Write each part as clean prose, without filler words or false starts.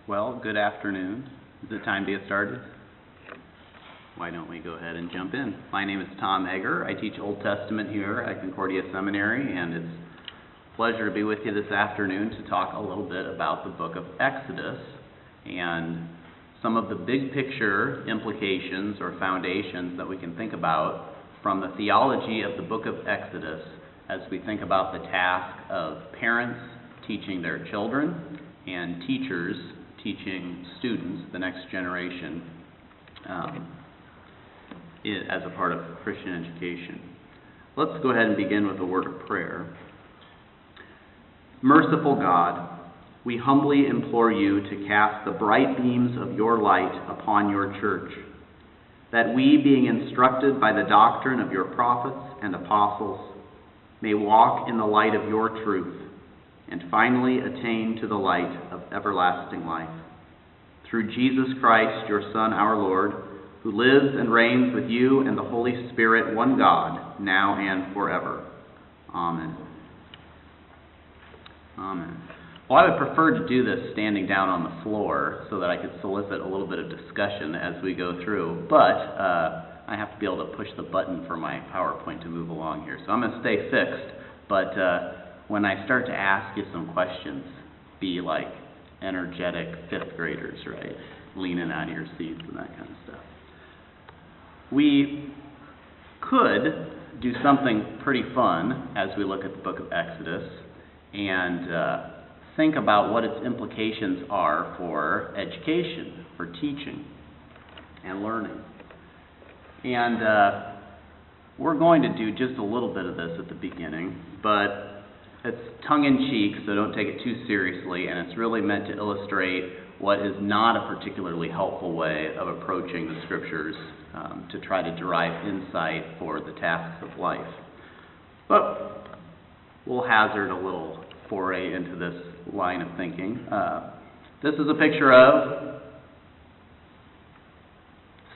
Well, good afternoon. Is it time to get started? Why don't we go ahead and jump in? My name is Tom Egger. I teach Old Testament here at Concordia Seminary, and it's a pleasure to be with you this afternoon to talk a little bit about the book of Exodus and some of the big picture implications or foundations that we can think about from the theology of the book of Exodus as we think about the task of parents teaching their children and teachers teaching students, the next generation, as a part of Christian education. Let's go ahead and begin with a word of prayer. Merciful God, we humbly implore you to cast the bright beams of your light upon your church, that we, being instructed by the doctrine of your prophets and apostles, may walk in the light of your truth, and finally attain to the light of everlasting life. Through Jesus Christ, your Son, our Lord, who lives and reigns with you and the Holy Spirit, one God, now and forever. Amen. Amen. Well, I would prefer to do this standing down on the floor so that I could solicit a little bit of discussion as we go through, but I have to be able to push the button for my PowerPoint to move along here. So I'm going to stay fixed, but when I start to ask you some questions, be like energetic fifth graders, right? Leaning out of your seats and that kind of stuff. We could do something pretty fun as we look at the book of Exodus and think about what its implications are for education, for teaching and learning. And we're going to do just a little bit of this at the beginning, but it's tongue-in-cheek, so don't take it too seriously, and it's really meant to illustrate what is not a particularly helpful way of approaching the Scriptures to try to derive insight for the tasks of life. But we'll hazard a little foray into this line of thinking. This is a picture of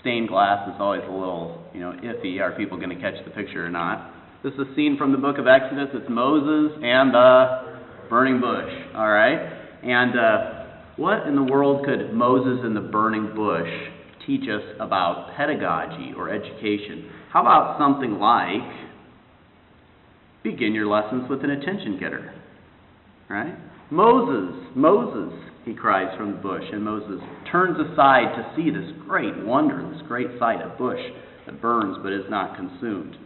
stained glass. It's always a little, iffy. Are people going to catch the picture or not? This is a scene from the book of Exodus. It's Moses and the burning bush. All right? And what in the world could Moses and the burning bush teach us about pedagogy or education? How about something like, begin your lessons with an attention getter? Right? Moses, he cries from the bush, and Moses turns aside to see this great wonder, this great sight, a bush that burns but is not consumed.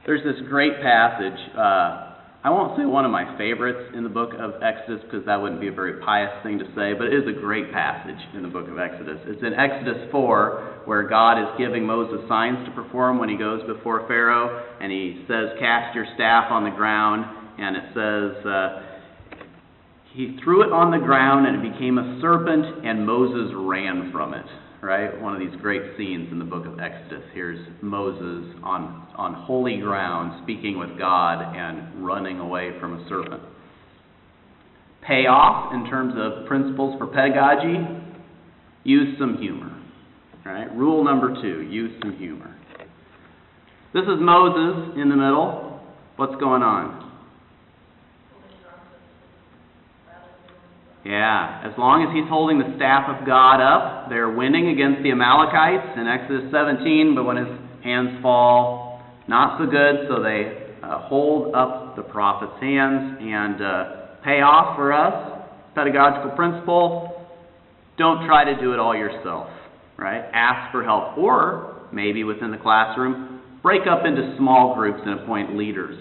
There's this great passage, I won't say one of my favorites in the book of Exodus because that wouldn't be a very pious thing to say, but it is a great passage in the book of Exodus. It's in Exodus 4 where God is giving Moses signs to perform when he goes before Pharaoh, and he says, cast your staff on the ground, and it says, he threw it on the ground and it became a serpent, and Moses ran from it. Right? One of these great scenes in the book of Exodus. Here's Moses on holy ground speaking with God and running away from a serpent. Payoff in terms of principles for pedagogy, use some humor. Right? Rule number 2, use some humor. This is Moses in the middle. What's going on? Yeah, as long as he's holding the staff of God up, they're winning against the Amalekites in Exodus 17, but when his hands fall, not so good, so they hold up the prophet's hands. And payoff for us, pedagogical principle, don't try to do it all yourself, right? Ask for help, or maybe within the classroom, break up into small groups and appoint leaders.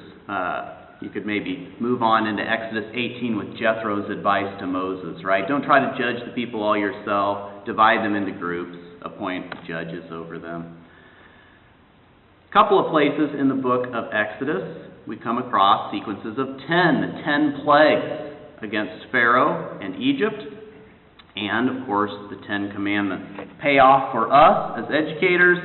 You could maybe move on into Exodus 18 with Jethro's advice to Moses, right? Don't try to judge the people all yourself. Divide them into groups. Appoint judges over them. A couple of places in the book of Exodus, we come across sequences of 10, the 10 plagues against Pharaoh and Egypt, and, of course, the 10 commandments. Payoff for us as educators,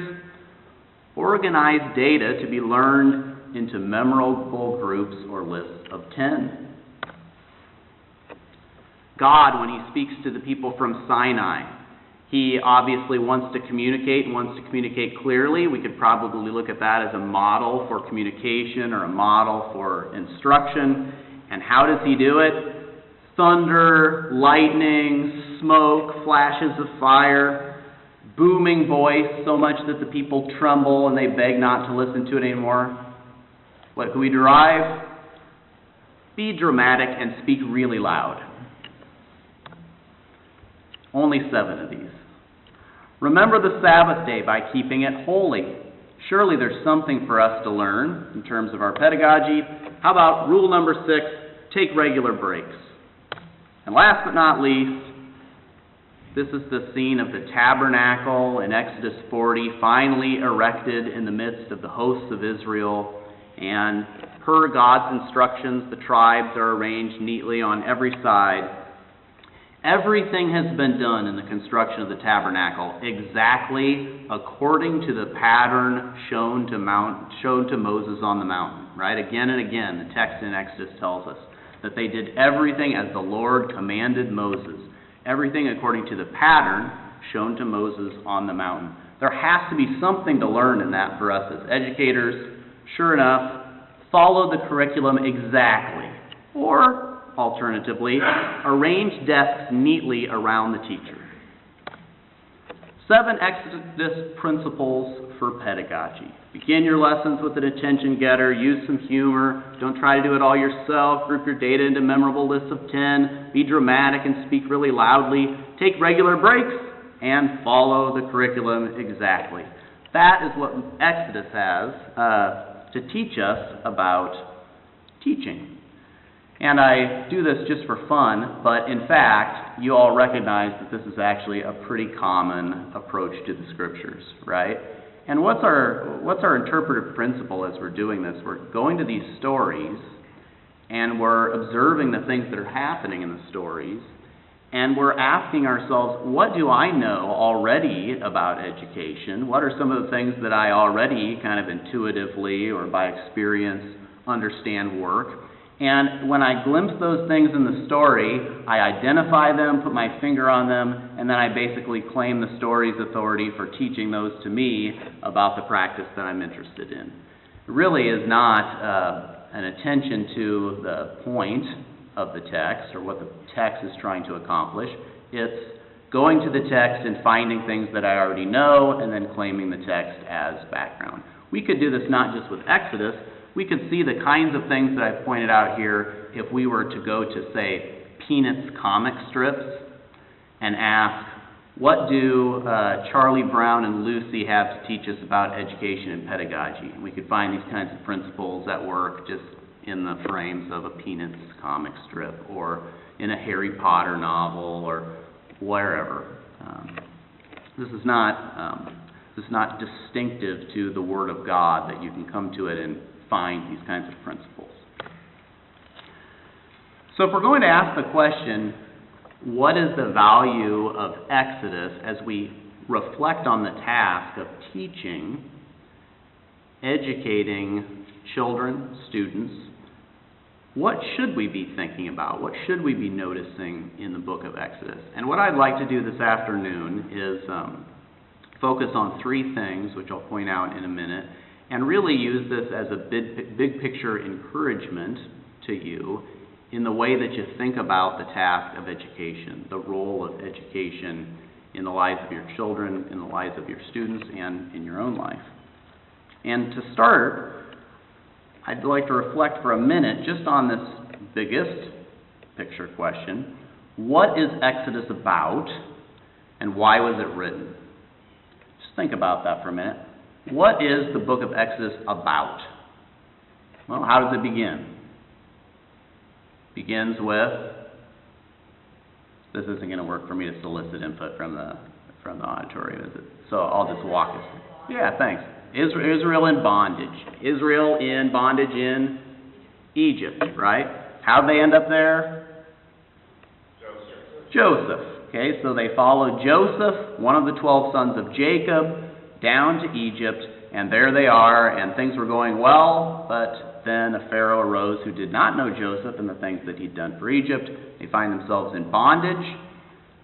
organize data to be learned into memorable groups or lists of 10. God, when he speaks to the people from Sinai, he obviously wants to communicate clearly. We could probably look at that as a model for communication or a model for instruction. And how does he do it? thunder, lightning, smoke, flashes of fire, booming voice, so much that the people tremble and they beg not to listen to it anymore. What can we derive? Be dramatic and speak really loud. Only 7 of these. Remember the Sabbath day by keeping it holy. Surely there's something for us to learn in terms of our pedagogy. How about rule number 6, take regular breaks. And last but not least, this is the scene of the tabernacle in Exodus 40, finally erected in the midst of the hosts of Israel. And per God's instructions, the tribes are arranged neatly on every side. Everything has been done in the construction of the tabernacle exactly according to the pattern shown to Moses on the mountain. Right? Again and again, the text in Exodus tells us that they did everything as the Lord commanded Moses. Everything according to the pattern shown to Moses on the mountain. There has to be something to learn in that for us as educators. Sure enough, follow the curriculum exactly. Or, alternatively, arrange desks neatly around the teacher. 7 Exodus principles for pedagogy. Begin your lessons with an attention getter. Use some humor. Don't try to do it all yourself. Group your data into memorable lists of 10. Be dramatic and speak really loudly. Take regular breaks and follow the curriculum exactly. That is what Exodus has to teach us about teaching. And I do this just for fun, but in fact, you all recognize that this is actually a pretty common approach to the Scriptures, right? And what's our interpretive principle as we're doing this? We're going to these stories, and we're observing the things that are happening in the stories, and we're asking ourselves, what do I know already about education? What are some of the things that I already kind of intuitively or by experience understand work? And when I glimpse those things in the story, I identify them, put my finger on them, and then I basically claim the story's authority for teaching those to me about the practice that I'm interested in. It really is not an attention to the point of the text or what the text is trying to accomplish. It's going to the text and finding things that I already know and then claiming the text as background. We could do this not just with Exodus. We could see the kinds of things that I've pointed out here if we were to go to, say, Peanuts comic strips and ask, what do Charlie Brown and Lucy have to teach us about education and pedagogy? And we could find these kinds of principles at work just in the frames of a Peanuts comic strip or in a Harry Potter novel or wherever. This is not distinctive to the Word of God that you can come to it and find these kinds of principles. So if we're going to ask the question, what is the value of Exodus as we reflect on the task of teaching, educating children, students, what should we be thinking about? What should we be noticing in the book of Exodus? And what I'd like to do this afternoon is focus on 3 things, which I'll point out in a minute, and really use this as a big picture encouragement to you in the way that you think about the task of education, the role of education in the lives of your children, in the lives of your students, and in your own life. And to start, I'd like to reflect for a minute just on this biggest picture question. What is Exodus about, and why was it written? Just think about that for a minute. What is the book of Exodus about? Well, how does it begin? It begins with, this isn't going to work for me to solicit input from the auditorium, is it? So I'll just walk us through. Yeah, thanks. Israel in bondage. Israel in bondage in Egypt, right? How'd they end up there? Joseph. Okay, so they followed Joseph, one of the 12 sons of Jacob, down to Egypt, and there they are, and things were going well, but then a Pharaoh arose who did not know Joseph and the things that he'd done for Egypt. They find themselves in bondage.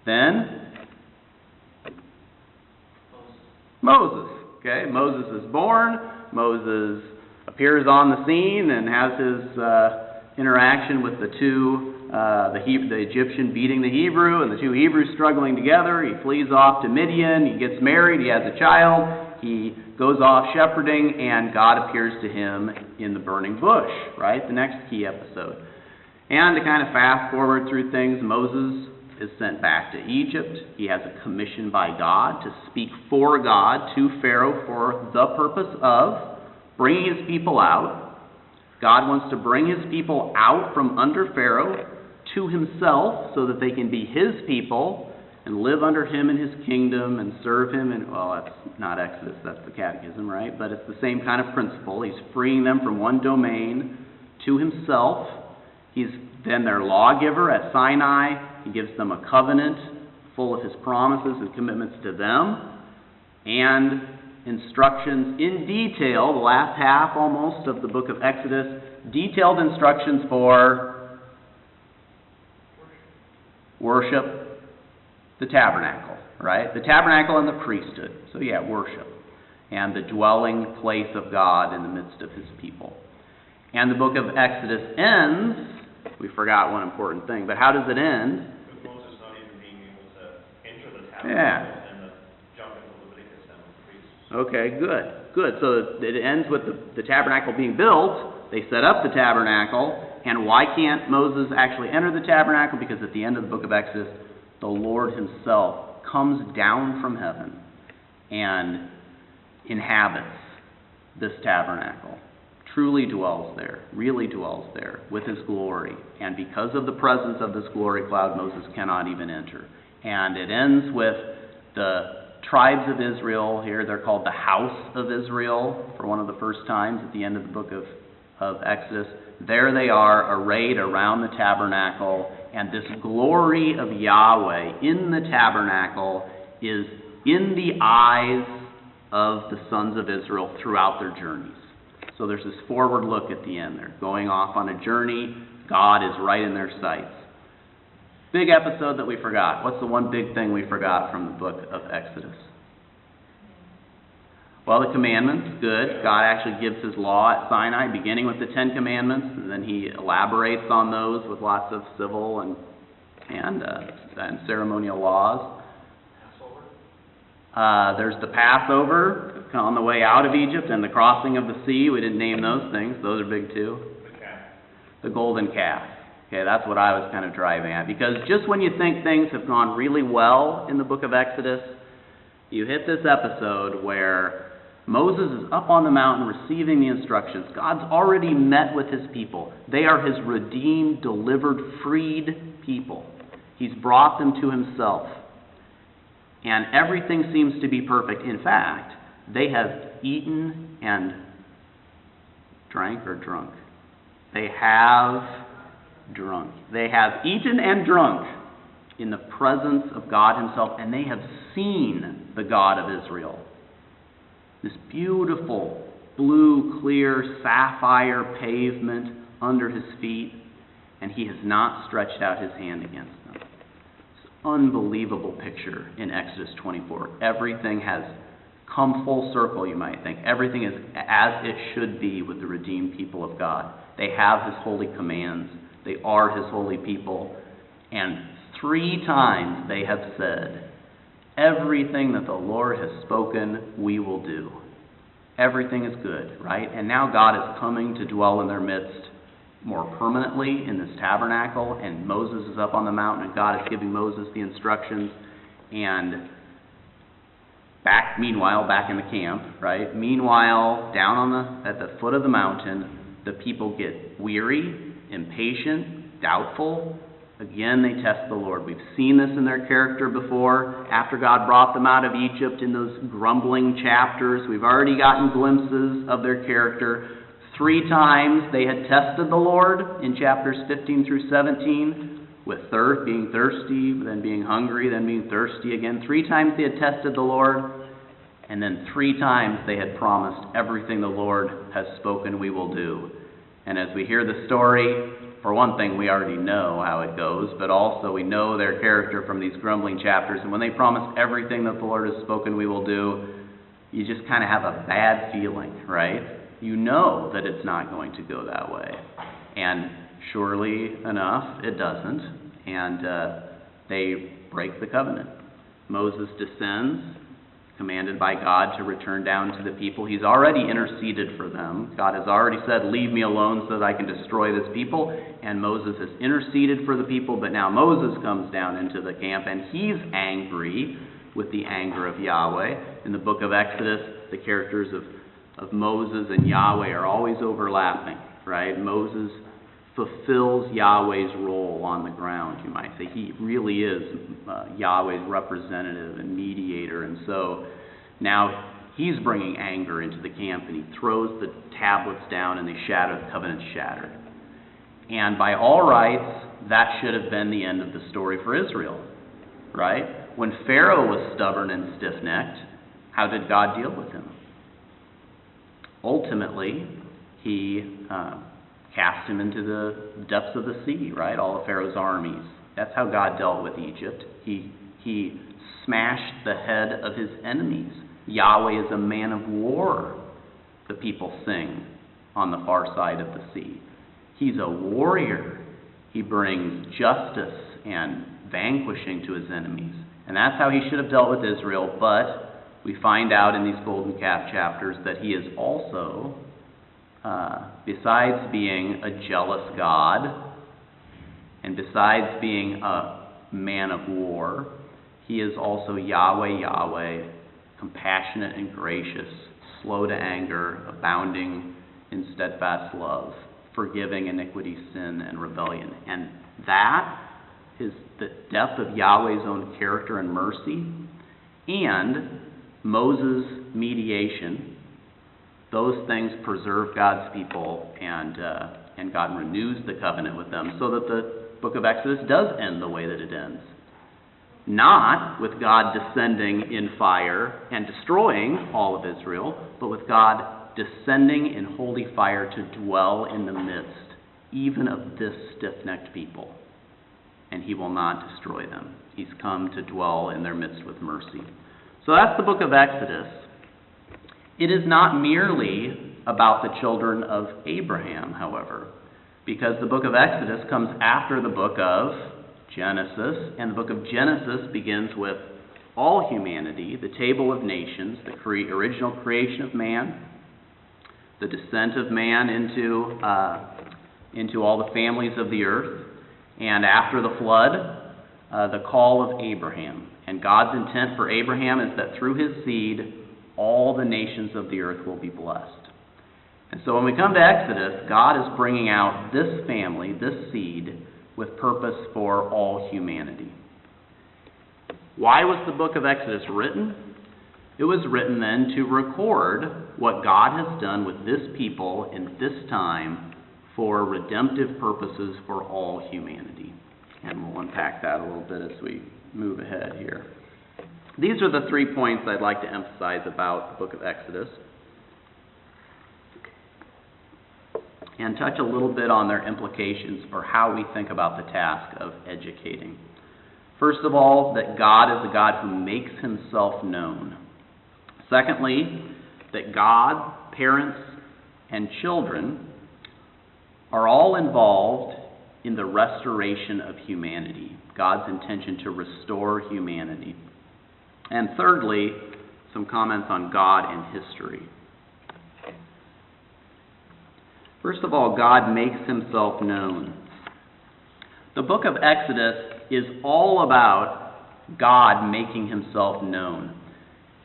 Then Moses. Okay, Moses is born. Moses appears on the scene and has interaction with the Egyptian beating the Hebrew, and the two Hebrews struggling together. He flees off to Midian. He gets married. He has a child. He goes off shepherding, and God appears to him in the burning bush, right? The next key episode. And to kind of fast forward through things, Moses is sent back to Egypt. He has a commission by God to speak for God to Pharaoh for the purpose of bringing his people out. God wants to bring his people out from under Pharaoh to himself so that they can be his people and live under him in his kingdom and serve him. And well, that's not Exodus, that's the Catechism, right? But it's the same kind of principle. He's freeing them from one domain to himself. He's then their lawgiver at Sinai. He gives them a covenant full of his promises and commitments to them, and instructions in detail, the last half almost of the book of Exodus, detailed instructions for worship, the tabernacle, right? The tabernacle and the priesthood. So yeah, worship. And the dwelling place of God in the midst of his people. And the book of Exodus ends, we forgot one important thing, but how does it end? With Moses not even being able to enter the tabernacle and the jump into Leviticus and the priests. Okay, good. So it ends with the tabernacle being built. They set up the tabernacle. And why can't Moses actually enter the tabernacle? Because at the end of the book of Exodus, the Lord himself comes down from heaven and inhabits this tabernacle. Truly dwells there, really dwells there with his glory. And because of the presence of this glory cloud, Moses cannot even enter. And it ends with the tribes of Israel here. They're called the house of Israel for one of the first times at the end of the book of Exodus. There they are arrayed around the tabernacle, and this glory of Yahweh in the tabernacle is in the eyes of the sons of Israel throughout their journeys. So there's this forward look at the end. They're going off on a journey. God is right in their sights. Big episode that we forgot. What's the one big thing we forgot from the book of Exodus? Well, the commandments, good. God actually gives his law at Sinai, beginning with the Ten Commandments, and then he elaborates on those with lots of civil and ceremonial laws. There's the Passover on the way out of Egypt and the crossing of the sea. We didn't name those things. Those are big too. The golden calf. Okay, that's what I was kind of driving at. Because just when you think things have gone really well in the book of Exodus, you hit this episode where Moses is up on the mountain receiving the instructions. God's already met with his people. They are his redeemed, delivered, freed people. He's brought them to himself. And everything seems to be perfect. In fact, they have eaten and drank or drunk. They have drunk. They have eaten and drunk in the presence of God himself, and they have seen the God of Israel. This beautiful, blue, clear, sapphire pavement under his feet, and he has not stretched out his hand against them. It's an unbelievable picture in Exodus 24. Everything has come full circle, you might think. Everything is as it should be with the redeemed people of God. They have his holy commands. They are his holy people. And 3 times they have said, everything that the Lord has spoken, we will do. Everything is good, right? And now God is coming to dwell in their midst more permanently in this tabernacle, and Moses is up on the mountain, and God is giving Moses the instructions. And meanwhile, back in the camp, right? Meanwhile, down at the foot of the mountain, the people get weary, impatient, doubtful. Again, they test the Lord. We've seen this in their character before. After God brought them out of Egypt in those grumbling chapters, we've already gotten glimpses of their character. 3 times they had tested the Lord in chapters 15 through 17, with being thirsty, then being hungry, then being thirsty again. 3 times they had tested the Lord, and then 3 times they had promised everything the Lord has spoken we will do. And as we hear the story, for one thing, we already know how it goes, but also we know their character from these grumbling chapters. And when they promise everything that the Lord has spoken we will do, you just kind of have a bad feeling, right? You know that it's not going to go that way. And surely enough, it doesn't, and they break the covenant. Moses descends, commanded by God to return down to the people. He's already interceded for them. God has already said, leave me alone so that I can destroy this people. And Moses has interceded for the people, but now Moses comes down into the camp, and he's angry with the anger of Yahweh. In the book of Exodus, the characters of Moses and Yahweh are always overlapping, right? Moses fulfills Yahweh's role on the ground, you might say. He really is Yahweh's representative and mediator, and so now he's bringing anger into the camp, and he throws the tablets down, and they shatter, the covenant's shattered. And by all rights, that should have been the end of the story for Israel, right? When Pharaoh was stubborn and stiff-necked, how did God deal with him? Ultimately, he cast him into the depths of the sea, right? All of Pharaoh's armies. That's how God dealt with Egypt. He smashed the head of his enemies. Yahweh is a man of war, the people sing on the far side of the sea. He's a warrior. He brings justice and vanquishing to his enemies. And that's how he should have dealt with Israel, but we find out in these golden calf chapters that he is also, besides being a jealous God, and besides being a man of war, he is also Yahweh, Yahweh, compassionate and gracious, slow to anger, abounding in steadfast love, forgiving iniquity, sin, and rebellion. And that is the depth of Yahweh's own character and mercy, and Moses' mediation. Those things preserve God's people, and God renews the covenant with them, so that the book of Exodus does end the way that it ends. Not with God descending in fire and destroying all of Israel, but with God descending in holy fire to dwell in the midst, even of this stiff-necked people. And he will not destroy them. He's come to dwell in their midst with mercy. So that's the book of Exodus. It is not merely about the children of Abraham, however, because the book of Exodus comes after the book of Genesis, and the book of Genesis begins with all humanity, the table of nations, the original creation of man, the descent of man into all the families of the earth, and after the flood, the call of Abraham. And God's intent for Abraham is that through his seed, all the nations of the earth will be blessed. And so when we come to Exodus, God is bringing out this family, this seed, with purpose for all humanity. Why was the book of Exodus written? It was written then to record what God has done with this people in this time for redemptive purposes for all humanity. And we'll unpack that a little bit as we move ahead here. These are the 3 points I'd like to emphasize about the book of Exodus, and touch a little bit on their implications for how we think about the task of educating. First of all, that God is a God who makes himself known. Secondly, that God, parents, and children are all involved in the restoration of humanity, God's intention to restore humanity. And thirdly, some comments on God and history. First of all, God makes himself known. The book of Exodus is all about God making himself known.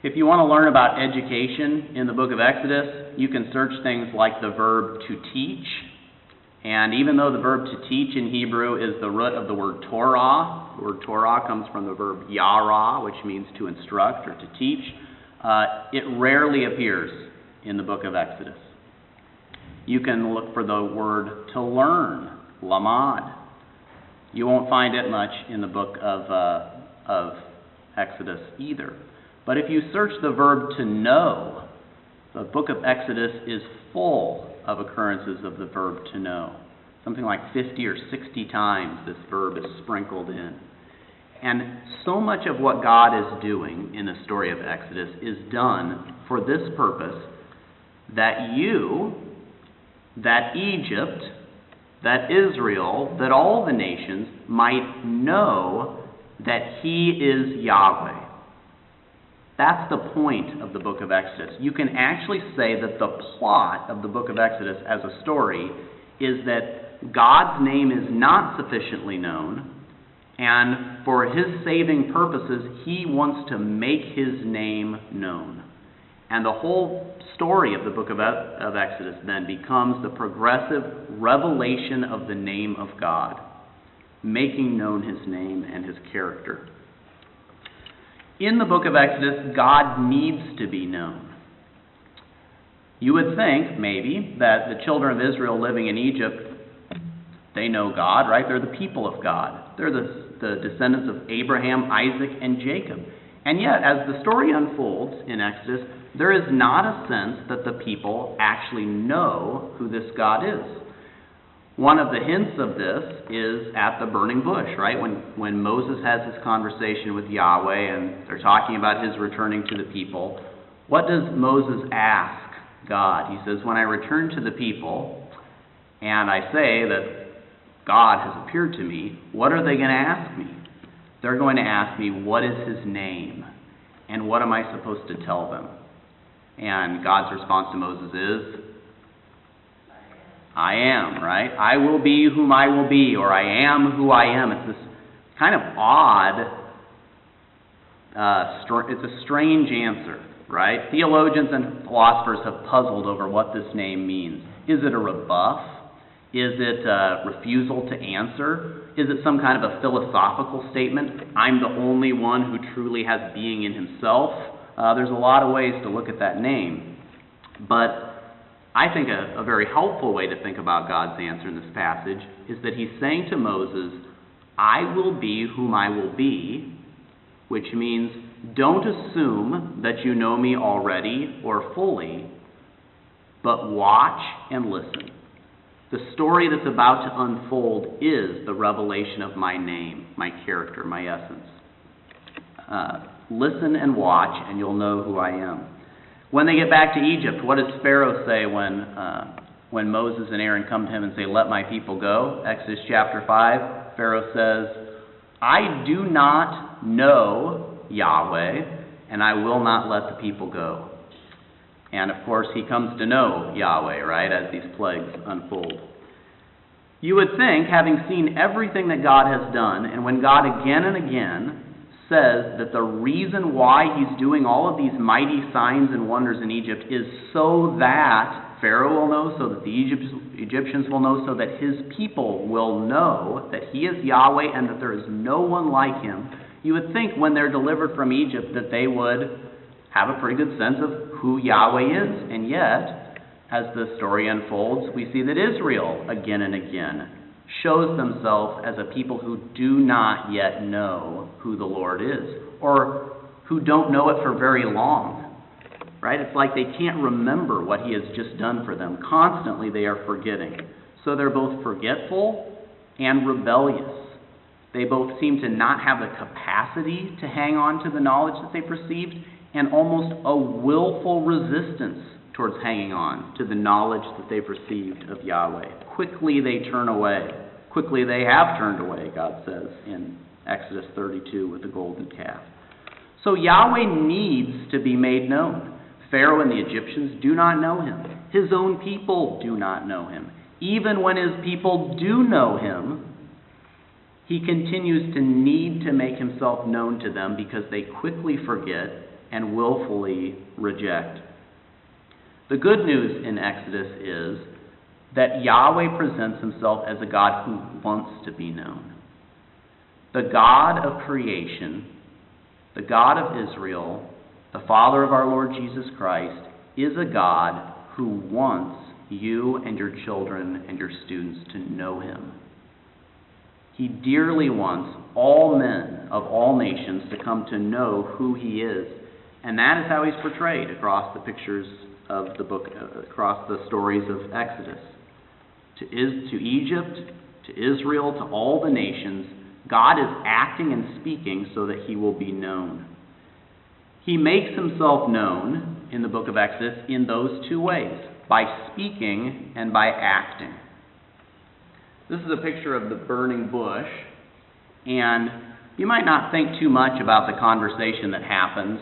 If you want to learn about education in the book of Exodus, you can search things like the verb to teach. And even though the verb to teach in Hebrew is the root of the word Torah, the word Torah comes from the verb yara, which means to instruct or to teach, it rarely appears in the book of Exodus. You can look for the word to learn, lamad. You won't find it much in the book of Exodus either. But if you search the verb to know, the book of Exodus is full of occurrences of the verb to know. Something like 50 or 60 times this verb is sprinkled in. And so much of what God is doing in the story of Exodus is done for this purpose, that Egypt, that Israel, that all the nations might know that he is Yahweh. That's the point of the book of Exodus. You can actually say that the plot of the book of Exodus as a story is that God's name is not sufficiently known, and for his saving purposes, he wants to make his name known. And the whole story of the book of Exodus then becomes the progressive revelation of the name of God, making known his name and his character. In the book of Exodus, God needs to be known. You would think, maybe, that the children of Israel living in Egypt, they know God, right? They're the people of God. They're the descendants of Abraham, Isaac, and Jacob. And yet, as the story unfolds in Exodus, there is not a sense that the people actually know who this God is. One of the hints of this is at the burning bush, right? When Moses has this conversation with Yahweh and they're talking about his returning to the people, what does Moses ask God? He says, when I return to the people and I say that God has appeared to me, what are they going to ask me? They're going to ask me, what is his name? And what am I supposed to tell them? And God's response to Moses is, I am, right? I will be whom I will be, or I am who I am. It's this kind of odd, it's a strange answer, right? Theologians and philosophers have puzzled over what this name means. Is it a rebuff? Is it a refusal to answer? Is it some kind of a philosophical statement? I'm the only one who truly has being in himself. There's a lot of ways to look at that name. But I think a very helpful way to think about God's answer in this passage is that he's saying to Moses, I will be whom I will be, which means don't assume that you know me already or fully, but watch and listen. The story that's about to unfold is the revelation of my name, my character, my essence. Listen and watch, and you'll know who I am. When they get back to Egypt, what does Pharaoh say when Moses and Aaron come to him and say, let my people go? Exodus chapter 5, Pharaoh says, I do not know Yahweh, and I will not let the people go. And of course, he comes to know Yahweh, right, as these plagues unfold. You would think, having seen everything that God has done, and when God again and again says that the reason why he's doing all of these mighty signs and wonders in Egypt is so that Pharaoh will know, so that the Egyptians will know, so that his people will know that he is Yahweh and that there is no one like him, you would think when they're delivered from Egypt that they would have a pretty good sense of who Yahweh is. And yet, as the story unfolds, we see that Israel, again and again, shows themselves as a people who do not yet know who the Lord is, or who don't know it for very long, right? It's like they can't remember what he has just done for them. Constantly they are forgetting. So they're both forgetful and rebellious. They both seem to not have the capacity to hang on to the knowledge that they've received, and almost a willful resistance towards hanging on to the knowledge that they've received of Yahweh. Quickly they turn away. Quickly they have turned away, God says in Exodus 32 with the golden calf. So Yahweh needs to be made known. Pharaoh and the Egyptians do not know him. His own people do not know him. Even when his people do know him, he continues to need to make himself known to them because they quickly forget and willfully reject. The good news in Exodus is that Yahweh presents himself as a God who wants to be known. The God of creation, the God of Israel, the Father of our Lord Jesus Christ, is a God who wants you and your children and your students to know him. He dearly wants all men of all nations to come to know who he is. And that is how he's portrayed across the pictures of the book, across the stories of Exodus. To Egypt, to Israel, to all the nations, God is acting and speaking so that he will be known. He makes himself known in the book of Exodus in those two ways, by speaking and by acting. This is a picture of the burning bush, and you might not think too much about the conversation that happens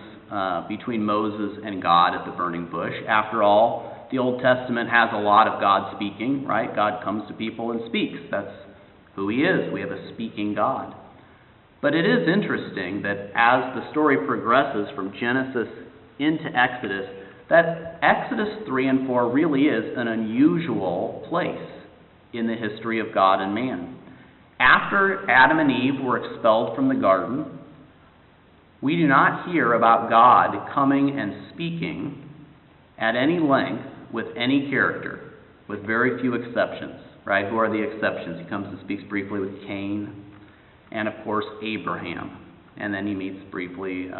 between Moses and God at the burning bush. After all, the Old Testament has a lot of God speaking, right? God comes to people and speaks. That's who he is. We have a speaking God. But it is interesting that as the story progresses from Genesis into Exodus, that Exodus 3 and 4 really is an unusual place in the history of God and man. After Adam and Eve were expelled from the garden, we do not hear about God coming and speaking at any length with any character, with very few exceptions, right? Who are the exceptions? He comes and speaks briefly with Cain, and of course Abraham. And then he meets briefly,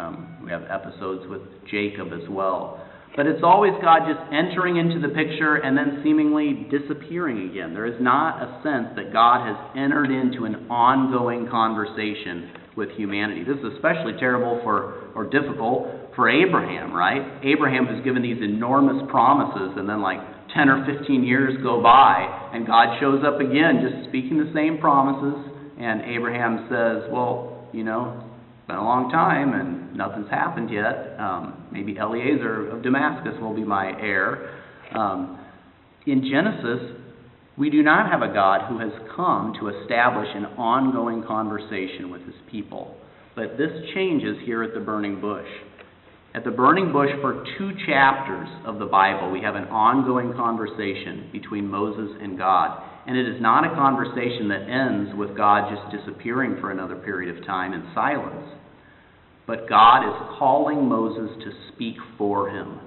we have episodes with Jacob as well. But it's always God just entering into the picture and then seemingly disappearing again. There is not a sense that God has entered into an ongoing conversation with humanity. This is especially terrible or difficult for Abraham, right? Abraham has given these enormous promises, and then like 10 or 15 years go by, and God shows up again, just speaking the same promises, and Abraham says, well, you know, it's been a long time, and nothing's happened yet. Maybe Eliezer of Damascus will be my heir. In Genesis, we do not have a God who has come to establish an ongoing conversation with his people. But this changes here at the burning bush. At the burning bush, for 2 chapters of the Bible, we have an ongoing conversation between Moses and God. And it is not a conversation that ends with God just disappearing for another period of time in silence. But God is calling Moses to speak for him.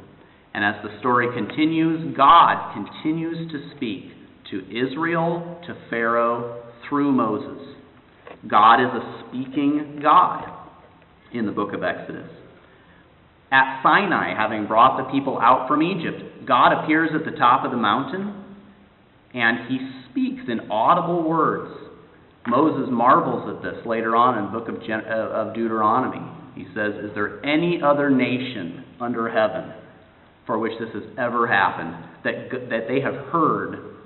And as the story continues, God continues to speak to Israel, to Pharaoh, through Moses. God is a speaking God in the book of Exodus. At Sinai, having brought the people out from Egypt, God appears at the top of the mountain, and he speaks in audible words. Moses marvels at this later on in the book of Deuteronomy. He says, is there any other nation under heaven for which this has ever happened, that they have heard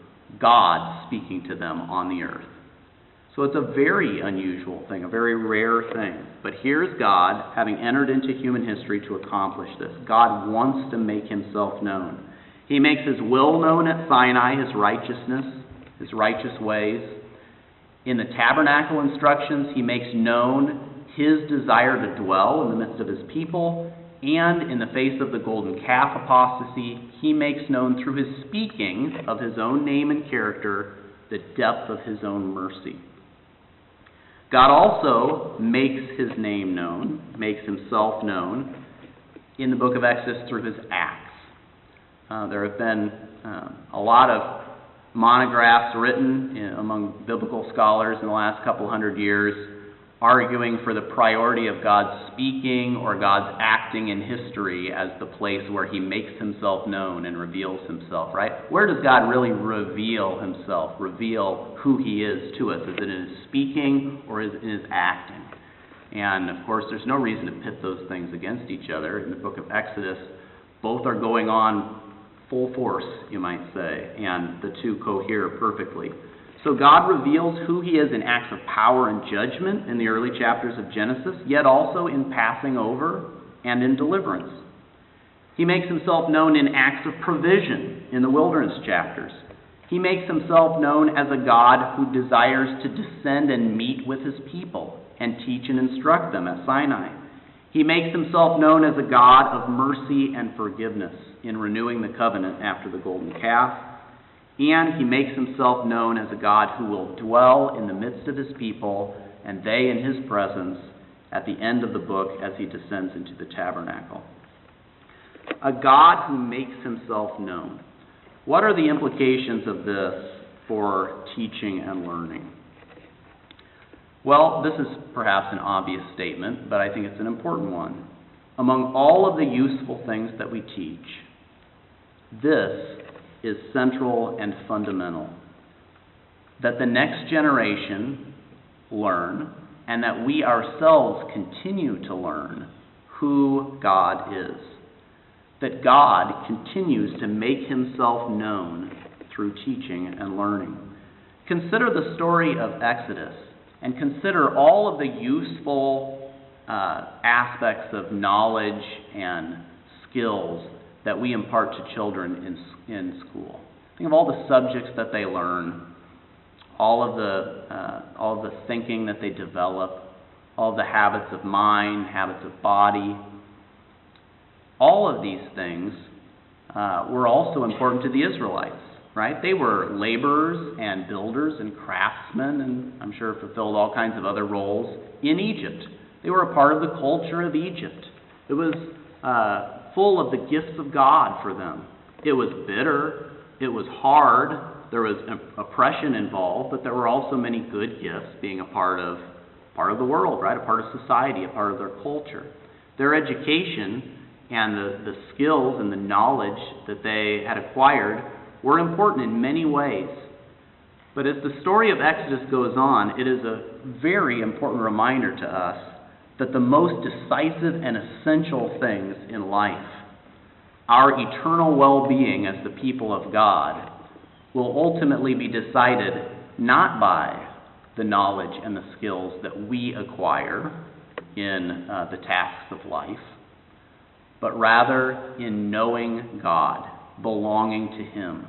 God speaking to them on the earth? So it's a very unusual thing, a very rare thing. But here's God having entered into human history to accomplish this. God wants to make himself known. He makes his will known at Sinai, his righteousness, his righteous ways. In the tabernacle instructions, he makes known his desire to dwell in the midst of his people. And in the face of the golden calf apostasy, he makes known through his speaking of his own name and character the depth of his own mercy. God also makes his name known, makes himself known in the book of Exodus through his acts. There have been a lot of monographs written among biblical scholars in the last couple hundred years arguing for the priority of God's speaking or God's acting in history as the place where he makes himself known and reveals himself, right? Where does God really reveal himself, reveal who he is to us? Is it in his speaking or is it in his acting? And, of course, there's no reason to pit those things against each other. In the book of Exodus, both are going on full force, you might say, and the two cohere perfectly. So God reveals who he is in acts of power and judgment in the early chapters of Genesis, yet also in passing over and in deliverance. He makes himself known in acts of provision in the wilderness chapters. He makes himself known as a God who desires to descend and meet with his people and teach and instruct them at Sinai. He makes himself known as a God of mercy and forgiveness in renewing the covenant after the golden calf. And he makes himself known as a God who will dwell in the midst of his people, and they in his presence at the end of the book as he descends into the tabernacle. A God who makes himself known. What are the implications of this for teaching and learning? Well, this is perhaps an obvious statement, but I think it's an important one. Among all of the useful things that we teach, this is central and fundamental. That the next generation learn, and that we ourselves continue to learn who God is. That God continues to make himself known through teaching and learning. Consider the story of Exodus, and consider all of the useful aspects of knowledge and skills that we impart to children in school. Think of all the subjects that they learn, all of the thinking that they develop, all of the habits of mind, habits of body. All of these things were also important to the Israelites, right? They were laborers and builders and craftsmen, and I'm sure fulfilled all kinds of other roles in Egypt. They were a part of the culture of Egypt. It was full of the gifts of God for them. It was bitter. It was hard. There was oppression involved, but there were also many good gifts, being a part of the world, right? A part of society, a part of their culture. Their education and the skills and the knowledge that they had acquired were important in many ways. But as the story of Exodus goes on, it is a very important reminder to us that the most decisive and essential things in life, our eternal well-being as the people of God, will ultimately be decided not by the knowledge and the skills that we acquire in the tasks of life, but rather in knowing God, belonging to Him.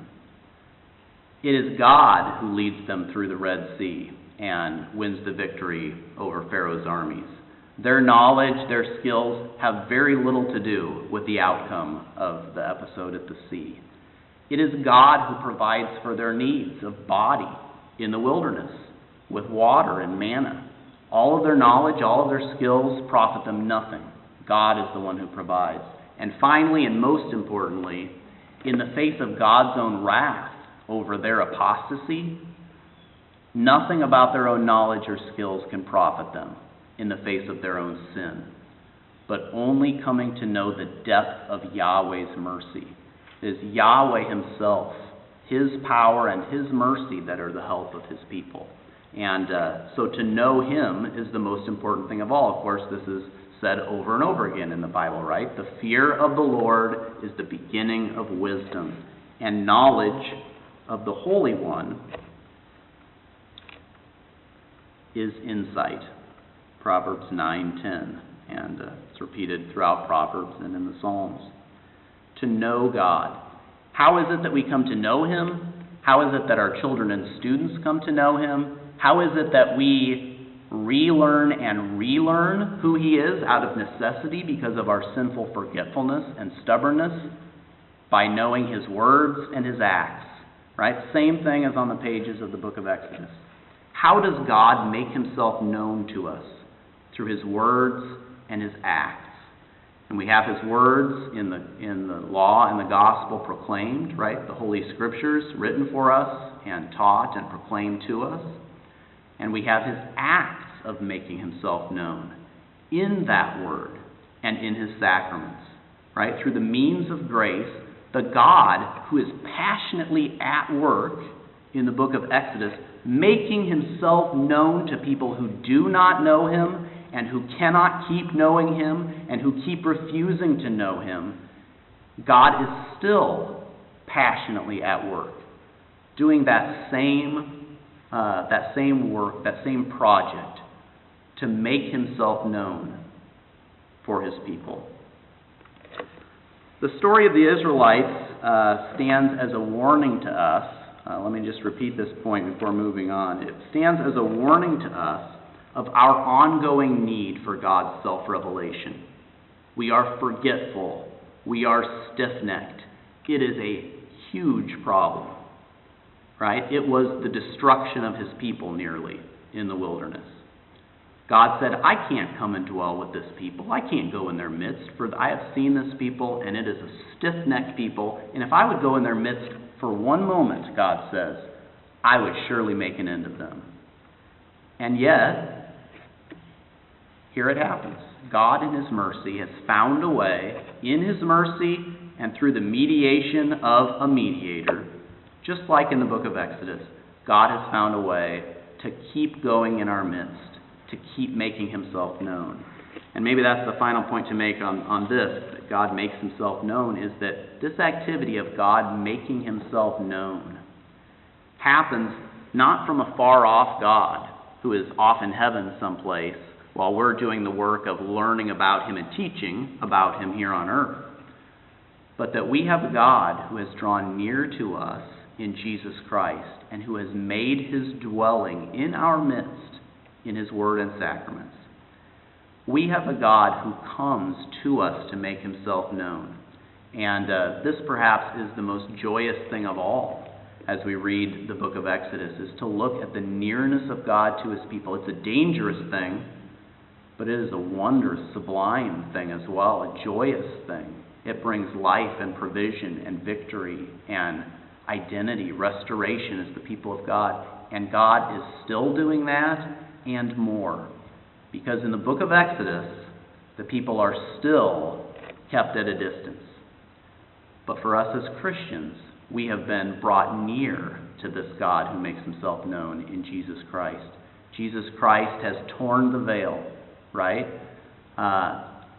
It is God who leads them through the Red Sea and wins the victory over Pharaoh's armies. Their knowledge, their skills have very little to do with the outcome of the episode at the sea. It is God who provides for their needs of body in the wilderness, with water and manna. All of their knowledge, all of their skills profit them nothing. God is the one who provides. And finally, and most importantly, in the face of God's own wrath over their apostasy, nothing about their own knowledge or skills can profit them in the face of their own sin, but only coming to know the depth of Yahweh's mercy. It is Yahweh Himself, His power and His mercy that are the help of His people. And so to know Him is the most important thing of all. Of course, this is said over and over again in the Bible, right? The fear of the Lord is the beginning of wisdom, and knowledge of the Holy One is insight. Proverbs 9:10, and it's repeated throughout Proverbs and in the Psalms. To know God. How is it that we come to know Him? How is it that our children and students come to know Him? How is it that we relearn and relearn who He is out of necessity because of our sinful forgetfulness and stubbornness? By knowing His words and His acts, right? Same thing as on the pages of the book of Exodus. How does God make Himself known to us? Through His words and His acts. And we have His words in the law and the gospel proclaimed, right? The Holy Scriptures written for us and taught and proclaimed to us. And we have His acts of making Himself known in that word and in His sacraments, right? Through the means of grace, the God who is passionately at work in the book of Exodus, making Himself known to people who do not know Him and who cannot keep knowing Him and who keep refusing to know Him. God is still passionately at work, doing that same work, that same project, to make Himself known for His people. The story of the Israelites stands as a warning to us. Let me just repeat this point before moving on. It stands as a warning to us of our ongoing need for God's self-revelation. We are forgetful. We are stiff-necked. It is a huge problem, right? It was the destruction of His people nearly in the wilderness. God said, I can't come and dwell with this people. I can't go in their midst, for I have seen this people, and it is a stiff-necked people. And if I would go in their midst for one moment, God says, I would surely make an end of them. And yet, here it happens. God in His mercy has found a way, in His mercy and through the mediation of a mediator, just like in the book of Exodus, God has found a way to keep going in our midst, to keep making Himself known. And maybe that's the final point to make on this, that God makes Himself known, is that this activity of God making Himself known happens not from a far-off God who is off in heaven someplace while we're doing the work of learning about him and teaching about him here on earth, but that we have a God who has drawn near to us in Jesus Christ and who has made his dwelling in our midst in his word and sacraments. We have a God who comes to us to make himself known. And this perhaps is the most joyous thing of all as we read the book of Exodus, is to look at the nearness of God to his people. It's a dangerous thing, but it is a wondrous, sublime thing as well, a joyous thing. It brings life and provision and victory and identity, restoration as the people of God. And God is still doing that and more. Because in the book of Exodus, the people are still kept at a distance. But for us as Christians, we have been brought near to this God who makes himself known in Jesus Christ. Jesus Christ has torn the veil, right?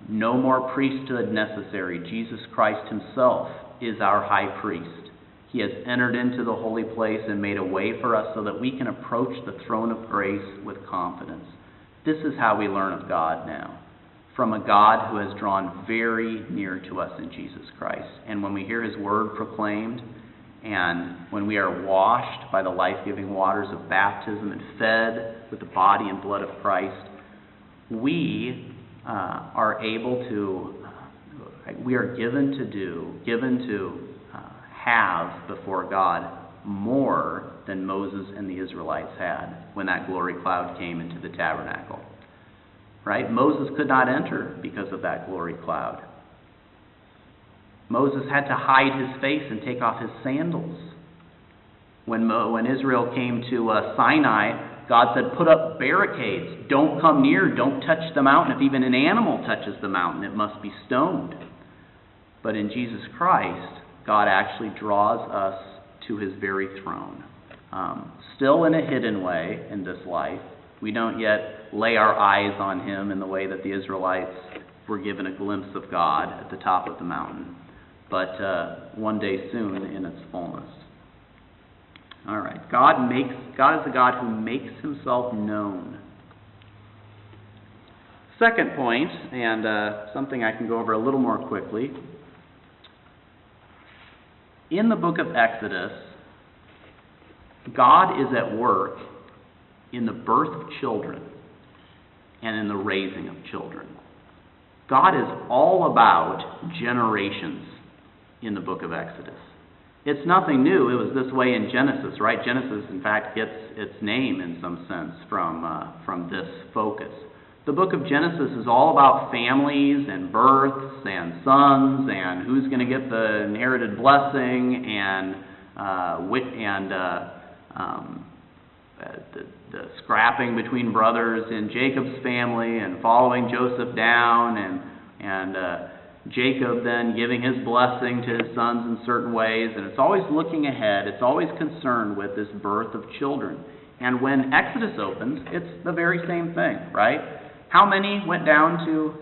No more priesthood necessary. Jesus Christ himself is our high priest. He has entered into the holy place and made a way for us so that we can approach the throne of grace with confidence. This is how we learn of God now, from a God who has drawn very near to us in Jesus Christ. And when we hear his word proclaimed, and when we are washed by the life-giving waters of baptism and fed with the body and blood of Christ, we are able to, we are given to have before God more than Moses and the Israelites had when that glory cloud came into the tabernacle. Right? Moses could not enter because of that glory cloud. Moses had to hide his face and take off his sandals. When Israel came to Sinai, God said, put up barricades. Don't come near. Don't touch the mountain. If even an animal touches the mountain, it must be stoned. But in Jesus Christ, God actually draws us to his very throne. Still in a hidden way in this life. We don't yet lay our eyes on him in the way that the Israelites were given a glimpse of God at the top of the mountain. But one day soon in its fullness. All right. God is a God who makes himself known. Second point, and something I can go over a little more quickly. In the book of Exodus, God is at work in the birth of children and in the raising of children. God is all about generations in the book of Exodus. It's nothing new. It was this way in Genesis, right? Genesis, in fact, gets its name in some sense from this focus. The book of Genesis is all about families and births and sons and who's going to get the inherited blessing and the scrapping between brothers in Jacob's family and following Joseph down and Jacob then giving his blessing to his sons in certain ways. And it's always looking ahead. It's always concerned with this birth of children. And when Exodus opens, it's the very same thing, right? How many went down to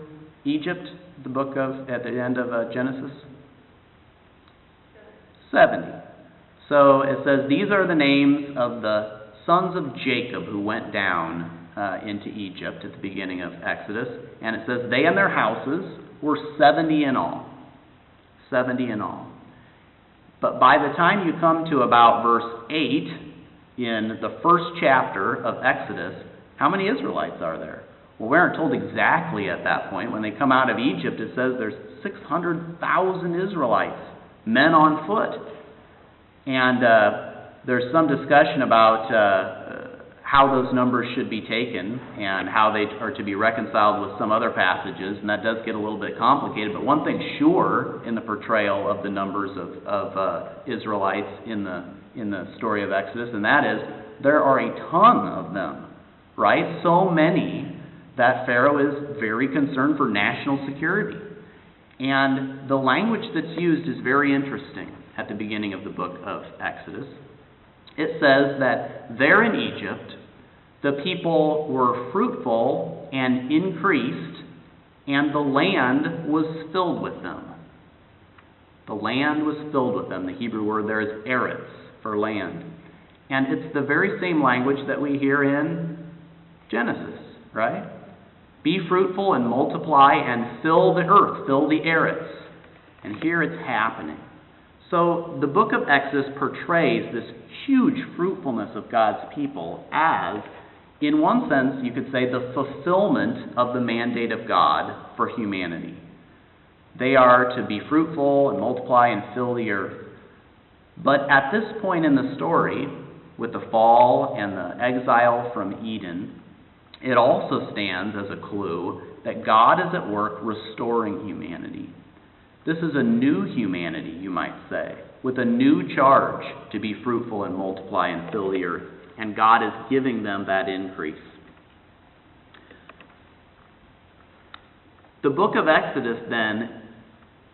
Egypt, at the end of Genesis? 70. So it says, these are the names of the sons of Jacob who went down into Egypt at the beginning of Exodus. And it says, they and their houses were 70 in all. 70 in all. But by the time you come to about verse 8 in the first chapter of Exodus, how many Israelites are there? Well, we aren't told exactly at that point. When they come out of Egypt, it says there's 600,000 Israelites, men on foot. And there's some discussion about how those numbers should be taken and how they are to be reconciled with some other passages, and that does get a little bit complicated. But one thing's sure in the portrayal of the numbers of Israelites in the story of Exodus, and that is there are a ton of them, right? So many that Pharaoh is very concerned for national security. And the language that's used is very interesting at the beginning of the book of Exodus. It says that there in Egypt, the people were fruitful and increased, and the land was filled with them. The land was filled with them. The Hebrew word there is eretz, for land. And it's the very same language that we hear in Genesis, right? Be fruitful and multiply and fill the earth, fill the areas. And here it's happening. So the book of Exodus portrays this huge fruitfulness of God's people as, in one sense, you could say, the fulfillment of the mandate of God for humanity. They are to be fruitful and multiply and fill the earth. But at this point in the story, with the fall and the exile from Eden, it also stands as a clue that God is at work restoring humanity. This is a new humanity, you might say, with a new charge to be fruitful and multiply and fill the earth. And God is giving them that increase. The book of Exodus then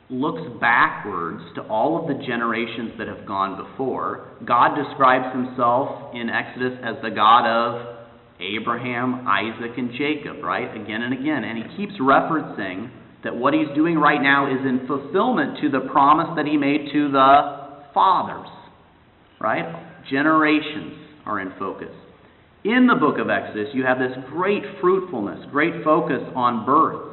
looks backwards to all of the generations that have gone before. God describes himself in Exodus as the God of Abraham, Isaac, and Jacob, right? Again and again. And he keeps referencing that what he's doing right now is in fulfillment to the promise that he made to the fathers, right? Generations are in focus. In the book of Exodus, you have this great fruitfulness, great focus on birth.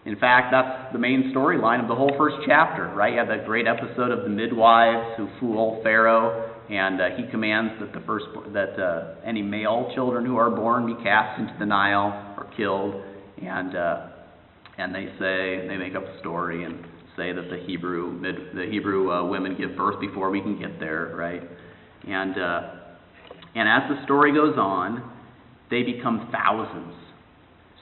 In fact, that's the main storyline of the whole first chapter, right? You have that great episode of the midwives who fool Pharaoh, and he commands that any male children who are born be cast into the Nile or killed, and they make up a story and say that the Hebrew women give birth before we can get there, right? And as the story goes on, they become thousands.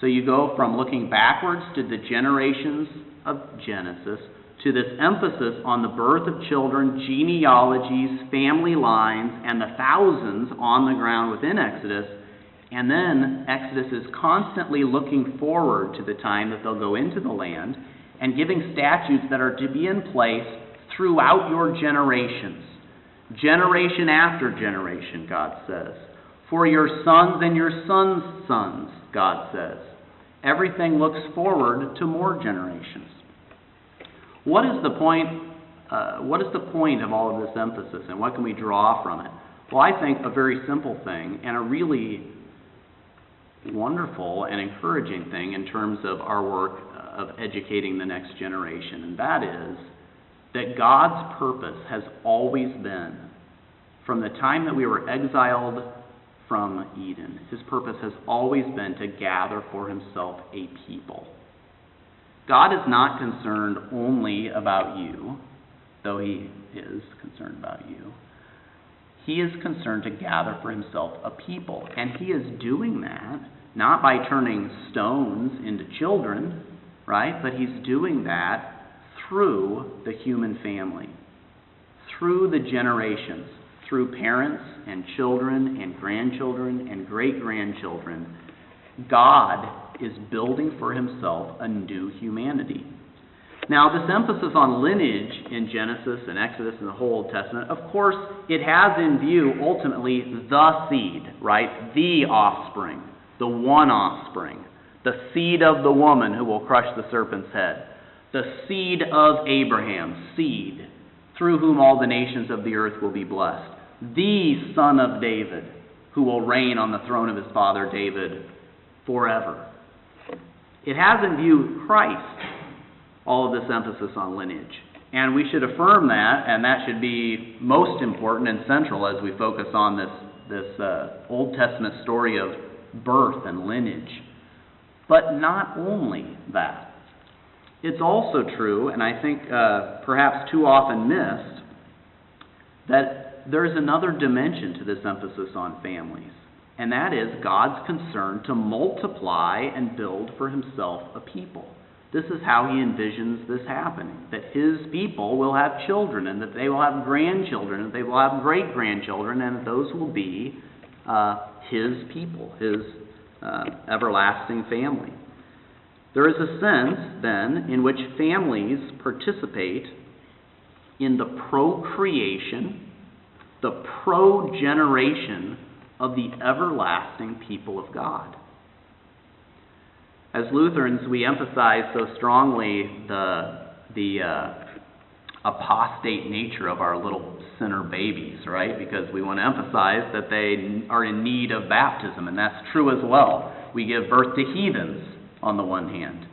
So you go from looking backwards to the generations of Genesis to this emphasis on the birth of children, genealogies, family lines, and the thousands on the ground within Exodus. And then Exodus is constantly looking forward to the time that they'll go into the land and giving statutes that are to be in place throughout your generations. Generation after generation, God says. For your sons and your sons' sons, God says. Everything looks forward to more generations. What is the point? What is the point of all of this emphasis, and what can we draw from it? Well, I think a very simple thing, and a really wonderful and encouraging thing in terms of our work of educating the next generation, and that is that God's purpose has always been, from the time that we were exiled from Eden, his purpose has always been to gather for himself a people. God is not concerned only about you, though he is concerned about you. He is concerned to gather for himself a people, and he is doing that not by turning stones into children, right? But he's doing that through the human family, through the generations, through parents and children and grandchildren and great-grandchildren. God is building for himself a new humanity. Now, this emphasis on lineage in Genesis and Exodus and the whole Old Testament, of course, it has in view ultimately the seed, right? The offspring, the one offspring, the seed of the woman who will crush the serpent's head, the seed of Abraham, seed, through whom all the nations of the earth will be blessed. The Son of David, who will reign on the throne of his father David forever. It has in view Christ, all of this emphasis on lineage. And we should affirm that, and that should be most important and central as we focus on this Old Testament story of birth and lineage. But not only that. It's also true, and I think perhaps too often missed, that there's another dimension to this emphasis on families, and that is God's concern to multiply and build for himself a people. This is how he envisions this happening, that his people will have children, and that they will have grandchildren, and they will have great-grandchildren, and that those will be his people, his everlasting family. There is a sense, then, in which families participate in the procreation, the progeneration of the everlasting people of God. As Lutherans, we emphasize so strongly the apostate nature of our little sinner babies, right? Because we want to emphasize that they are in need of baptism, and that's true as well. We give birth to heathens on the one hand.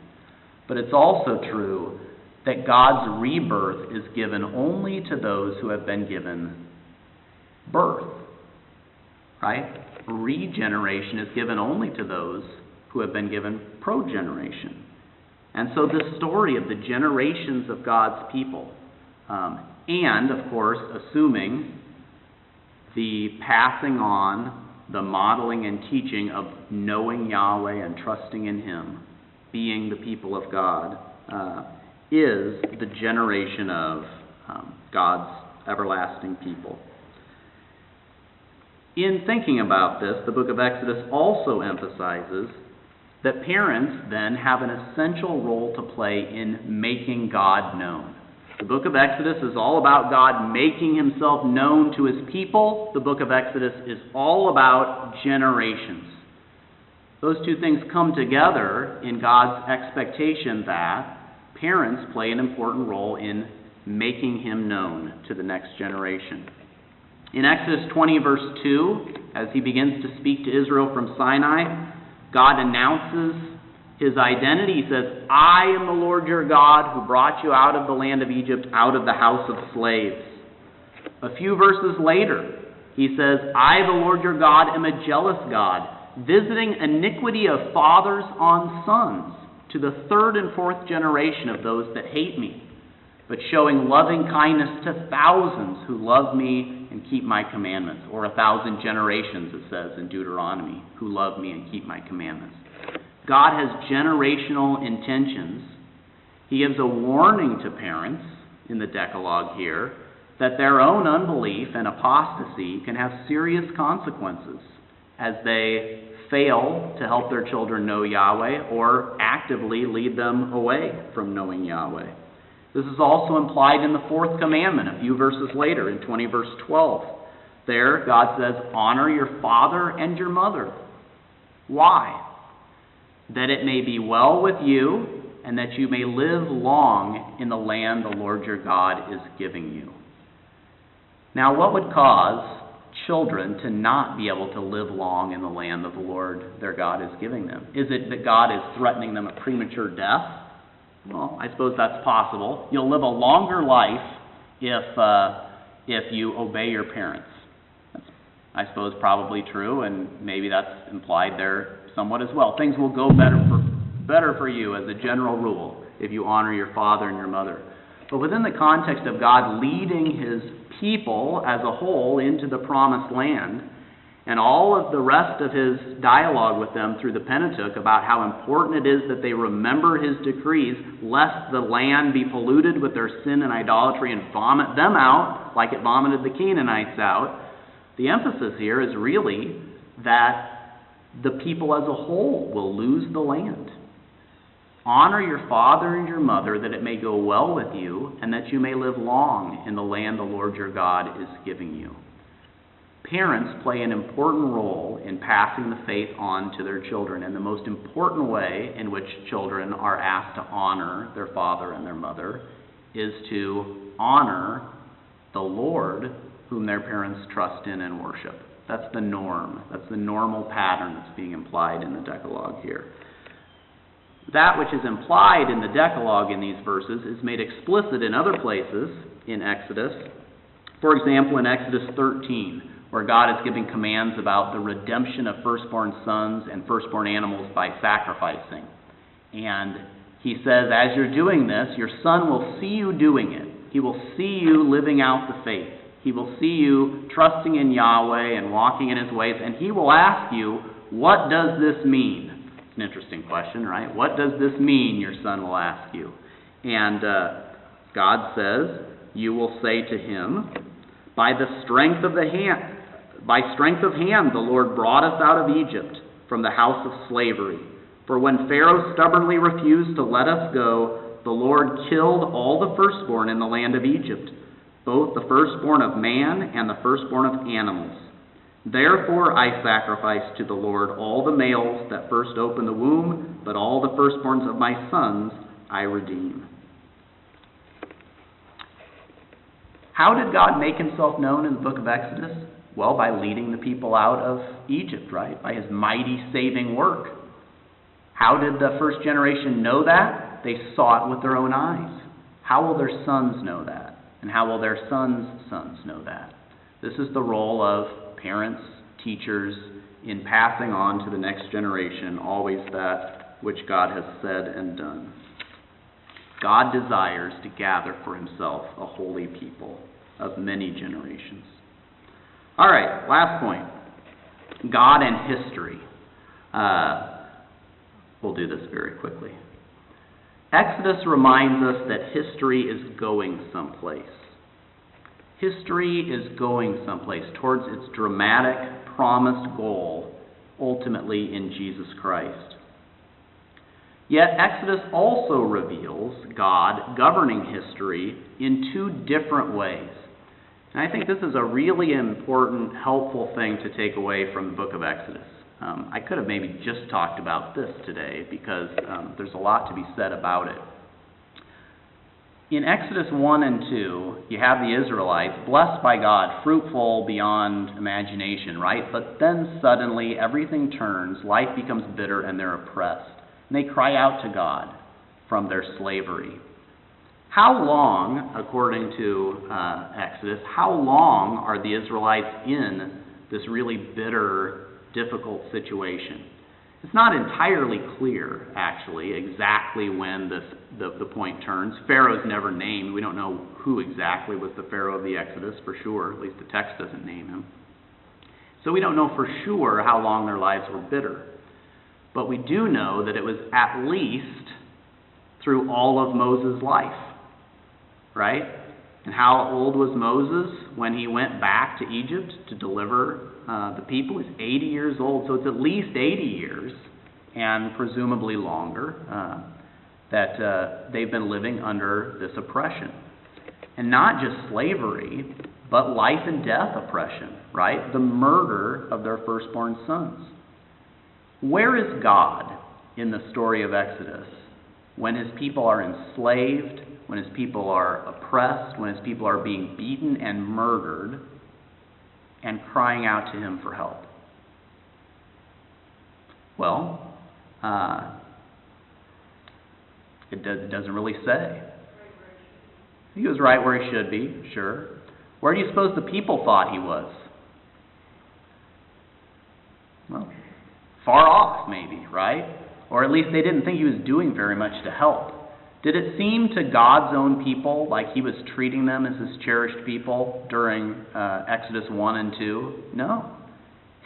But it's also true that God's rebirth is given only to those who have been given birth, right? Regeneration is given only to those who have been given progeneration. And so this story of the generations of God's people, and, of course, assuming the passing on, the modeling and teaching of knowing Yahweh and trusting in Him, being the people of God, is the generation of God's everlasting people. In thinking about this, the book of Exodus also emphasizes that parents then have an essential role to play in making God known. The book of Exodus is all about God making Himself known to His people. The book of Exodus is all about generations. Those two things come together in God's expectation that parents play an important role in making Him known to the next generation. In Exodus 20, verse 2, as He begins to speak to Israel from Sinai, God announces His identity. He says, I am the Lord your God who brought you out of the land of Egypt, out of the house of slaves. A few verses later, He says, I, the Lord your God, am a jealous God, visiting iniquity of fathers on sons to the third and fourth generation of those that hate me, but showing loving kindness to thousands who love me and keep my commandments. Or 1,000 generations, it says in Deuteronomy, who love me and keep my commandments. God has generational intentions. He gives a warning to parents in the Decalogue here that their own unbelief and apostasy can have serious consequences as they fail to help their children know Yahweh or actively lead them away from knowing Yahweh. This is also implied in the fourth commandment a few verses later in 20 verse 12. There, God says, honor your father and your mother. Why? That it may be well with you and that you may live long in the land the Lord your God is giving you. Now, what would cause children to not be able to live long in the land that the Lord their God is giving them? Is it that God is threatening them a premature death? Well, I suppose that's possible. You'll live a longer life if you obey your parents. That's, I suppose, probably true, and maybe that's implied there somewhat as well. Things will go better for you as a general rule if you honor your father and your mother. But within the context of God leading His people as a whole into the promised land, and all of the rest of His dialogue with them through the Pentateuch about how important it is that they remember His decrees, lest the land be polluted with their sin and idolatry and vomit them out, like it vomited the Canaanites out, the emphasis here is really that the people as a whole will lose the land. Honor your father and your mother, that it may go well with you, and that you may live long in the land the Lord your God is giving you. Parents play an important role in passing the faith on to their children, and the most important way in which children are asked to honor their father and their mother is to honor the Lord whom their parents trust in and worship. That's the norm. That's the normal pattern that's being implied in the Decalogue here. That which is implied in the Decalogue in these verses is made explicit in other places in Exodus. For example, in Exodus 13, where God is giving commands about the redemption of firstborn sons and firstborn animals by sacrificing. And He says, as you're doing this, your son will see you doing it. He will see you living out the faith. He will see you trusting in Yahweh and walking in His ways, and He will ask you, what does this mean? It's an interesting question, right? What does this mean, your son will ask you? And God says, you will say to him, by strength of hand, the Lord brought us out of Egypt from the house of slavery. For when Pharaoh stubbornly refused to let us go, the Lord killed all the firstborn in the land of Egypt, both the firstborn of man and the firstborn of animals. Therefore I sacrifice to the Lord all the males that first open the womb, but all the firstborns of my sons I redeem. How did God make himself known in the book of Exodus? Well, by leading the people out of Egypt, right? By his mighty saving work. How did the first generation know that? They saw it with their own eyes. How will their sons know that? And how will their sons' sons know that? This is the role of parents, teachers, in passing on to the next generation always that which God has said and done. God desires to gather for himself a holy people of many generations. All right, last point. God and history. We'll do this very quickly. Exodus reminds us that history is going someplace. History is going someplace towards its dramatic, promised goal, ultimately in Jesus Christ. Yet Exodus also reveals God governing history in two different ways. And I think this is a really important, helpful thing to take away from the book of Exodus. I could have maybe just talked about this today because there's a lot to be said about it. In Exodus 1 and 2, you have the Israelites blessed by God, fruitful beyond imagination, right? But then suddenly everything turns, life becomes bitter, and they're oppressed. And they cry out to God from their slavery. How long, according to Exodus, how long are the Israelites in this really bitter, difficult situation? It's not entirely clear, actually, exactly when the point turns. Pharaoh's never named. We don't know who exactly was the Pharaoh of the Exodus, for sure. At least the text doesn't name him. So we don't know for sure how long their lives were bitter. But we do know that it was at least through all of Moses' life. Right? And how old was Moses when he went back to Egypt to deliver the people? He's 80 years old, so it's at least 80 years, and presumably longer, that they've been living under this oppression. And not just slavery, but life and death oppression, right? The murder of their firstborn sons. Where is God in the story of Exodus when his people are enslaved, when his people are oppressed, when his people are being beaten and murdered, and crying out to him for help? Well, it doesn't really say. He was right where he should be, sure. Where do you suppose the people thought he was? Well, far off maybe, right? Or at least they didn't think he was doing very much to help. Did it seem to God's own people like he was treating them as his cherished people during Exodus 1 and 2? No.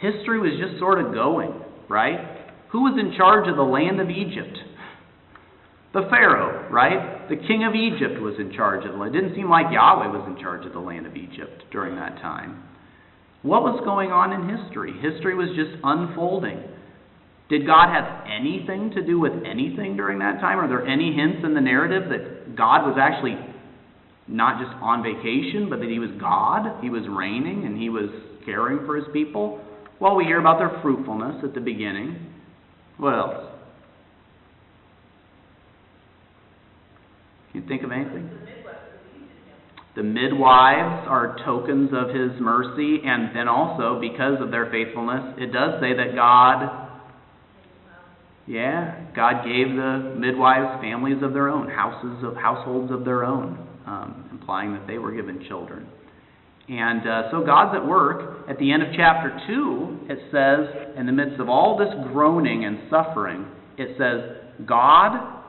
History was just sort of going, right? Who was in charge of the land of Egypt? The Pharaoh, right? The king of Egypt was in charge of the land. It didn't seem like Yahweh was in charge of the land of Egypt during that time. What was going on in history? History was just unfolding. Did God have anything to do with anything during that time? Are there any hints in the narrative that God was actually not just on vacation, but that he was God? He was reigning and he was caring for his people? Well, we hear about their fruitfulness at the beginning. What else? Can you think of anything? The midwives are tokens of his mercy, and then also, because of their faithfulness, it does say that God gave the midwives families of their own, households of their own, implying that they were given children. And so God's at work. At the end of chapter 2, it says, in the midst of all this groaning and suffering, it says, God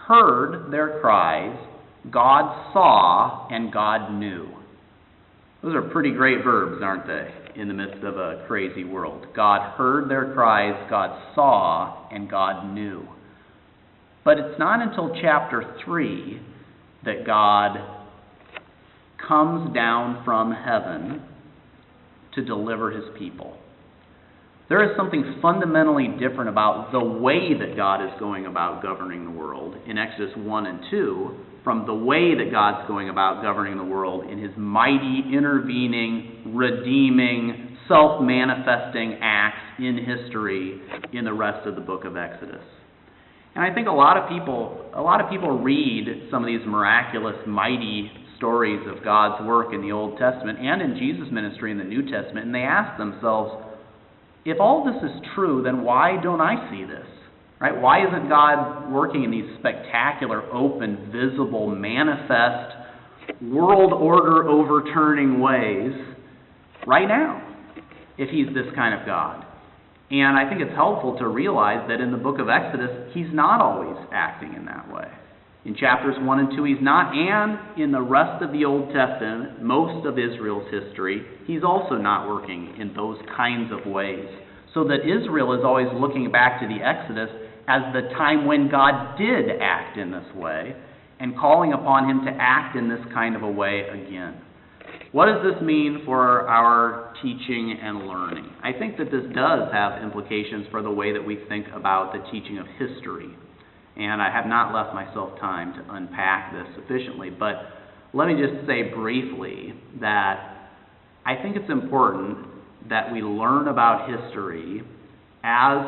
heard their cries, God saw, and God knew. Those are pretty great verbs, aren't they, in the midst of a crazy world? God heard their cries, God saw, and God knew. But it's not until chapter 3 that God comes down from heaven to deliver his people. There is something fundamentally different about the way that God is going about governing the world in Exodus 1 and 2 from the way that God's going about governing the world in his mighty, intervening, redeeming, self-manifesting acts in history in the rest of the book of Exodus. And I think a lot of people read some of these miraculous, mighty stories of God's work in the Old Testament and in Jesus' ministry in the New Testament, and they ask themselves, if all this is true, then why don't I see this? Right? Why isn't God working in these spectacular, open, visible, manifest, world order overturning ways right now, if he's this kind of God? And I think it's helpful to realize that in the book of Exodus, he's not always acting in that way. In chapters 1 and 2, he's not, and in the rest of the Old Testament, most of Israel's history, he's also not working in those kinds of ways. So that Israel is always looking back to the Exodus as the time when God did act in this way, and calling upon him to act in this kind of a way again. What does this mean for our teaching and learning? I think that this does have implications for the way that we think about the teaching of history. And I have not left myself time to unpack this sufficiently, but let me just say briefly that I think it's important that we learn about history as,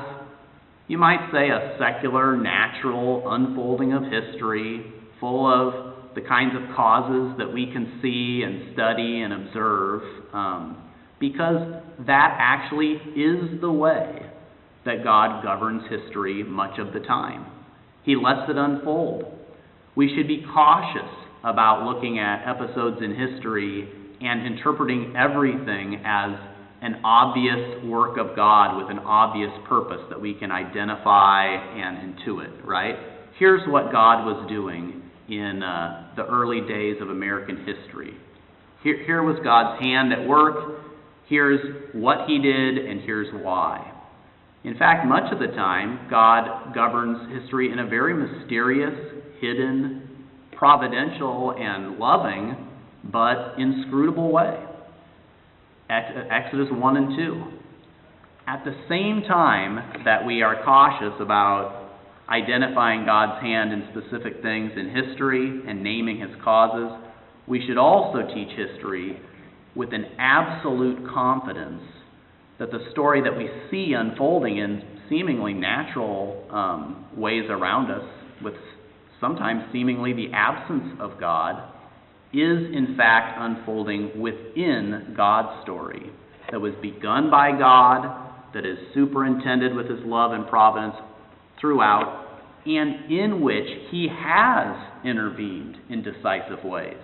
you might say, a secular, natural unfolding of history, full of the kinds of causes that we can see and study and observe, because that actually is the way that God governs history much of the time. He lets it unfold. We should be cautious about looking at episodes in history and interpreting everything as an obvious work of God with an obvious purpose that we can identify and intuit, right? Here's what God was doing in the early days of American history. Here was God's hand at work. Here's what he did, and here's why. In fact, much of the time, God governs history in a very mysterious, hidden, providential, and loving, but inscrutable way. Exodus 1 and 2. At the same time that we are cautious about identifying God's hand in specific things in history and naming his causes, we should also teach history with an absolute confidence that the story that we see unfolding in seemingly natural ways around us, with sometimes seemingly the absence of God, is in fact unfolding within God's story that was begun by God, that is superintended with his love and providence throughout, and in which he has intervened in decisive ways.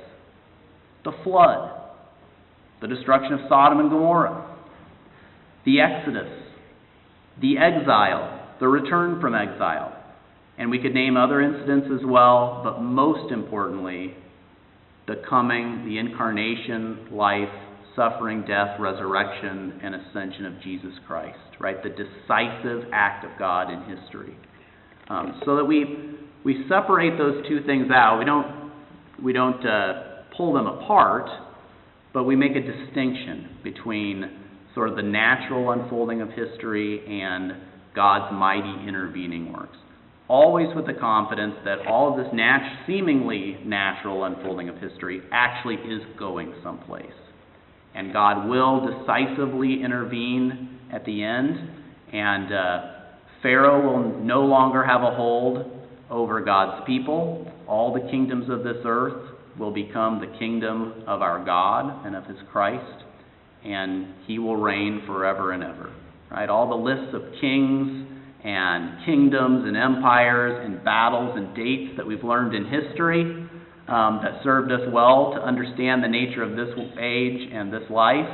The flood, the destruction of Sodom and Gomorrah, the Exodus, the exile, the return from exile. And we could name other incidents as well, but most importantly, the coming, the incarnation, life, suffering, death, resurrection, and ascension of Jesus Christ, right? The decisive act of God in history. So that we separate those two things out. We don't pull them apart, but we make a distinction between sort of the natural unfolding of history and God's mighty intervening works. Always with the confidence that all of this seemingly natural unfolding of history actually is going someplace. And God will decisively intervene at the end, and Pharaoh will no longer have a hold over God's people. All the kingdoms of this earth will become the kingdom of our God and of his Christ, and he will reign forever and ever. Right? All the lists of kings and kingdoms and empires and battles and dates that we've learned in history that served us well to understand the nature of this age and this life,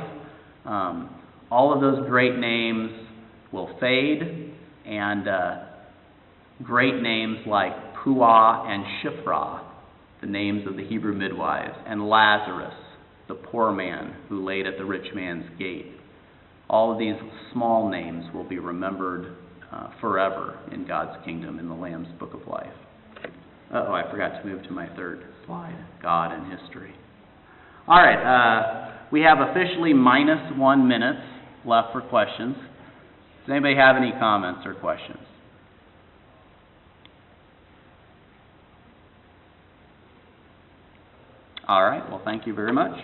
all of those great names will fade, and great names like Puah and Shiphrah, the names of the Hebrew midwives, and Lazarus, the poor man who laid at the rich man's gate. All of these small names will be remembered forever in God's kingdom in the Lamb's Book of Life. I forgot to move to my third slide, God and history. All right, we have officially -1 minute left for questions. Does anybody have any comments or questions? All right, well, thank you very much.